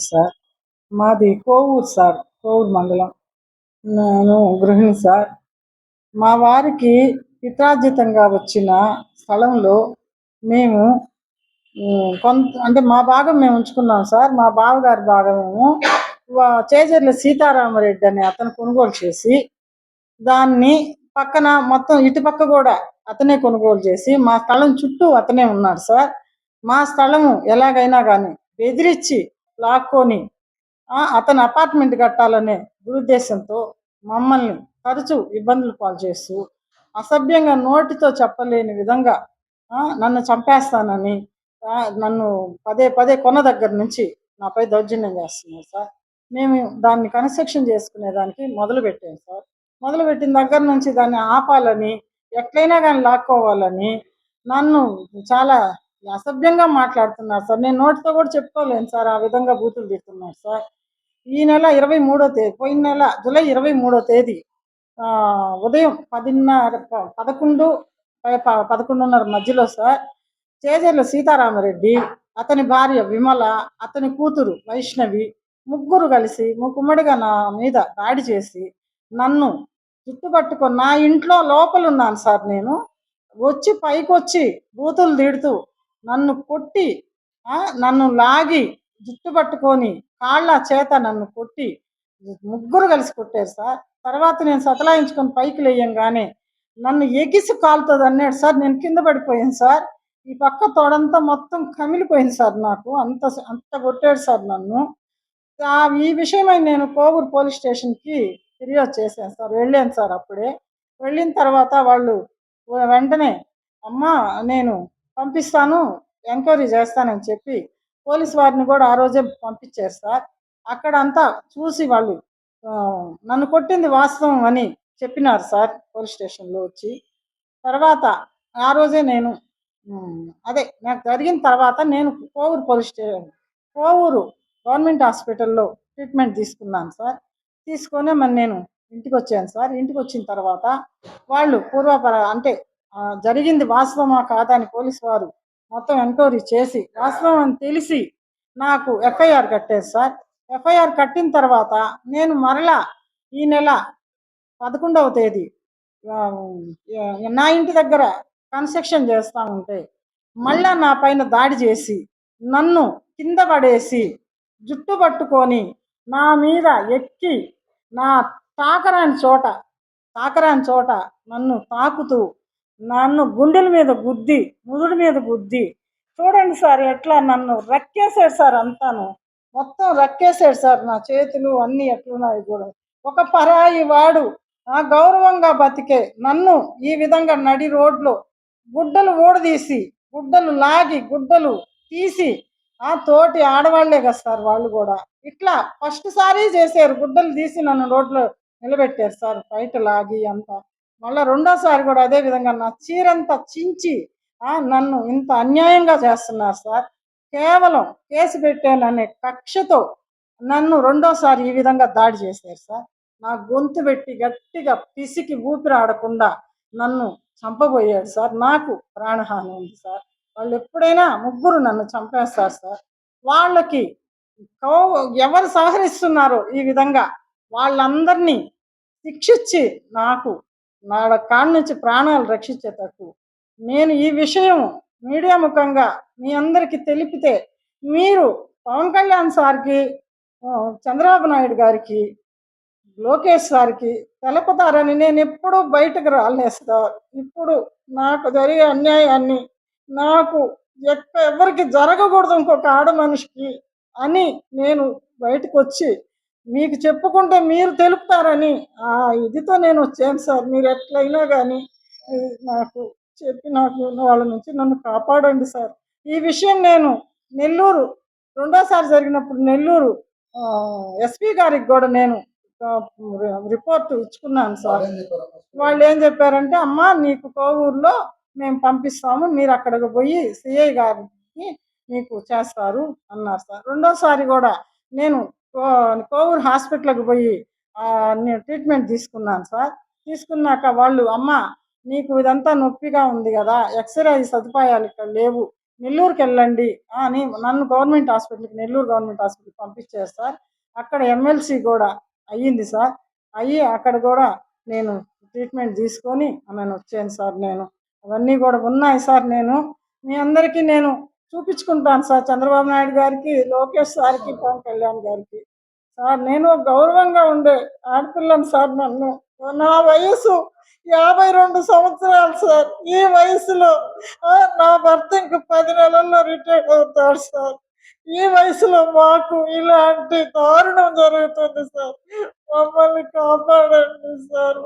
Sir. మాది Kovur sir. Kovur మండలం. నేను గృహిణి సార్. మా వారికి పిత్రార్జితంగా వచ్చిన స్థలంలో మేము కొంత అంటే మా భాగం మేము ఉంచుకున్నాం సార్. మా బావగారి భాగమేమో చేజర్ల సీతారామరెడ్డి అనే అతను కొనుగోలు చేసి దాన్ని పక్కన మొత్తం ఇటుపక్క కూడా అతనే కొనుగోలు చేసి మా స్థలం చుట్టూ అతనే ఉన్నాడు సార్. మా స్థలము ఎలాగైనా కానీ బెదిరించి లాక్కొని అతను అపార్ట్మెంట్ కట్టాలనే దురుద్దేశంతో మమ్మల్ని తరచూ ఇబ్బందులు పాలు చేస్తూ అసభ్యంగా నోటితో చెప్పలేని విధంగా నన్ను చంపేస్తానని నన్ను పదే పదే కొన్న దగ్గర నుంచి నాపై దౌర్జన్యం చేస్తున్నారు సార్. మేము దాన్ని కన్స్ట్రక్షన్ చేసుకునేదానికి మొదలుపెట్టాం సార్. మొదలుపెట్టిన దగ్గర నుంచి దాన్ని ఆపాలని ఎట్లయినా కానీ లాక్కోవాలని నన్ను చాలా అసభ్యంగా మాట్లాడుతున్నారు సార్. నేను నోటితో కూడా చెప్పుకోలేను సార్, ఆ విధంగా బూతులు తిడుతున్నారు సార్. ఈ నెల 23వ తేదీ, పోయిన నెల జూలై 23వ తేదీ ఉదయం 11:30 మధ్యలో సార్ చేజర్ల సీతారామరెడ్డి, అతని భార్య విమల, అతని కూతురు వైష్ణవి ముగ్గురు కలిసి ముక్కుమ్మడిగా నా మీద దాడి చేసి నన్ను చుట్టుపట్టుకొని నా ఇంట్లో లోపల ఉన్నాను సార్. నేను వచ్చి పైకొచ్చి బూతులు తిడుతూ నన్ను కొట్టి నన్ను లాగి జుట్టు పట్టుకొని కాళ్ళ చేత నన్ను కొట్టి ముగ్గురు కలిసి కొట్టారు సార్. తర్వాత నేను సతలాయించుకొని పైకి లేయంగానే నన్ను ఎగిసి కాలుతుంది అన్నాడు సార్. నేను కింద పడిపోయాను సార్. ఈ పక్క తోడంతా మొత్తం కమిలిపోయింది సార్. నాకు అంత అంత కొట్టాడు సార్ నన్ను. ఈ విషయమై నేను కోవూరు పోలీస్ స్టేషన్కి ఫిర్యాదు చేశాను సార్. వెళ్ళాను సార్. అప్పుడే వెళ్ళిన తర్వాత వాళ్ళు వెంటనే అమ్మా నేను పంపిస్తాను, ఎంక్వైరీ చేస్తానని చెప్పి పోలీసు వారిని కూడా ఆ రోజే పంపించారు సార్. అక్కడ అంతా చూసి వాళ్ళు నన్ను కొట్టింది వాస్తవం అని చెప్పినారు సార్ పోలీస్ స్టేషన్లో వచ్చి. తర్వాత ఆ రోజే నేను నాకు జరిగిన తర్వాత నేను Kovur police station Kovur government హాస్పిటల్లో ట్రీట్మెంట్ తీసుకున్నాను సార్. తీసుకొని మరి నేను ఇంటికి వచ్చాను సార్. ఇంటికి వచ్చిన తర్వాత వాళ్ళు అంటే జరిగింది వాస్తవమా కాదా అని పోలీసు వారు మొత్తం ఎంక్వైరీ చేసి వాస్తవం అని తెలిసి నాకు ఎఫ్ఐఆర్ కట్టారు సార్. ఎఫ్ఐఆర్ కట్టిన తర్వాత నేను మరలా ఈ నెల 11వ తేదీ నా ఇంటి దగ్గర కన్స్ట్రక్షన్ చేస్తూ ఉంటే మళ్ళా నా పైన దాడి చేసి నన్ను కింద పడేసి జుట్టు పట్టుకొని నా మీద ఎక్కి నా తాకరాని చోట నన్ను తాకుతూ నన్ను గుండెల మీద గుద్ది ముదుడి మీద గుద్ది చూడండి సార్ ఎట్లా నన్ను రక్కేశాడు సార్. అంతాను మొత్తం రక్కేశాడు సార్. నా చేతులు అన్నీ ఎట్లున్నాయి కూడా. ఒక పరాయి వాడు గౌరవంగా బతికే నన్ను ఈ విధంగా నడి రోడ్లో గుడ్డలు ఊడదీసి గుడ్డలు లాగి గుడ్డలు తీసి తోటి ఆడవాళ్లే కదా సార్ వాళ్ళు కూడా ఇట్లా ఫస్ట్ సారి చేశారు. గుడ్డలు తీసి నన్ను రోడ్లో నిలబెట్టారు సార్, బయట లాగి అంతా. మళ్ళీ రెండోసారి కూడా అదే విధంగా నా చీరంతా చించి నన్ను ఇంత అన్యాయంగా చేస్తున్నారు సార్. కేవలం కేసు పెట్టాననే కక్షతో నన్ను రెండోసారి ఈ విధంగా దాడి చేశారు సార్. నా గొంతు పెట్టి గట్టిగా పిసికి ఊపిరాడకుండా నన్ను చంపబోయాడు సార్. నాకు ప్రాణహాని ఉంది సార్. వాళ్ళు ఎప్పుడైనా ముగ్గురు నన్ను చంపేస్తారు సార్. వాళ్ళకి ఎవరు సహకరిస్తున్నారో ఈ విధంగా వాళ్ళందరినీ శిక్షించి నాకు నా కాడి నుంచి ప్రాణాలు రక్షించేటట్టు నేను ఈ విషయం మీడియా ముఖంగా మీ అందరికీ తెలిపితే మీరు పవన్ కళ్యాణ్ సార్కి, చంద్రబాబు నాయుడు గారికి, లోకేష్ సార్కి తెలపతారని నేను ఎప్పుడూ బయటకు రాలేస్తా. ఇప్పుడు నాకు జరిగే అన్యాయాన్ని నాకు ఎవరికి జరగకూడదు ఇంకొక ఆడ మనిషికి అని నేను బయటకు వచ్చి మీకు చెప్పుకుంటే మీరు తెలుపుతారని ఇదితో నేను వచ్చాను సార్. మీరు ఎట్లయినా కానీ నాకు చెప్పి నాకు వాళ్ళ నుంచి నన్ను కాపాడండి సార్. ఈ విషయం నేను నెల్లూరు రెండోసారి జరిగినప్పుడు నెల్లూరు ఎస్పీ గారికి కూడా నేను రిపోర్ట్ ఇచ్చుకున్నాను సార్. వాళ్ళు ఏం చెప్పారంటే అమ్మా నీకు కోవూరులో మేము పంపిస్తాము, మీరు అక్కడికి పోయి సిఐ గారికి మీకు చేస్తారు అన్నారు సార్. రెండోసారి కూడా నేను కోవూరు హాస్పిటల్కి పోయి నేను ట్రీట్మెంట్ తీసుకున్నాను సార్. తీసుకున్నాక వాళ్ళు అమ్మ నీకు ఇదంతా నొప్పిగా ఉంది కదా, ఎక్స్రే సదుపాయాలు ఇక్కడ లేవు, నెల్లూరుకెళ్ళండి అని నన్ను గవర్నమెంట్ హాస్పిటల్‌కి, నెల్లూరు గవర్నమెంట్ హాస్పిటల్‌కి పంపించారు సార్. అక్కడ ఎమ్మెల్సీ గూడా అయ్యింది సార్. అయ్యి అక్కడ గూడా నేను ట్రీట్మెంట్ తీసుకొని వచ్చాను సార్ నేను. అవన్నీ గూడా ఉన్నాయి సార్ నేను. మీ అందరికీ నేను చూపించుకుంటాను సార్. చంద్రబాబు నాయుడు గారికి, లోకేష్ సార్‌కి, పవన్ కళ్యాణ్ గారికి. సార్ నేను గౌరవంగా ఉండే ఆడపిల్లని సార్ నన్ను. నా వయసు 52 సంవత్సరాలు సార్. ఈ వయసులో నా భర్త ఇంక 10 నెలల్లో రిటైర్డ్ అవుతాడు సార్. ఈ వయసులో మాకు ఇలాంటి దారుణం జరుగుతుంది సార్. మమ్మల్ని కాపాడండి సార్.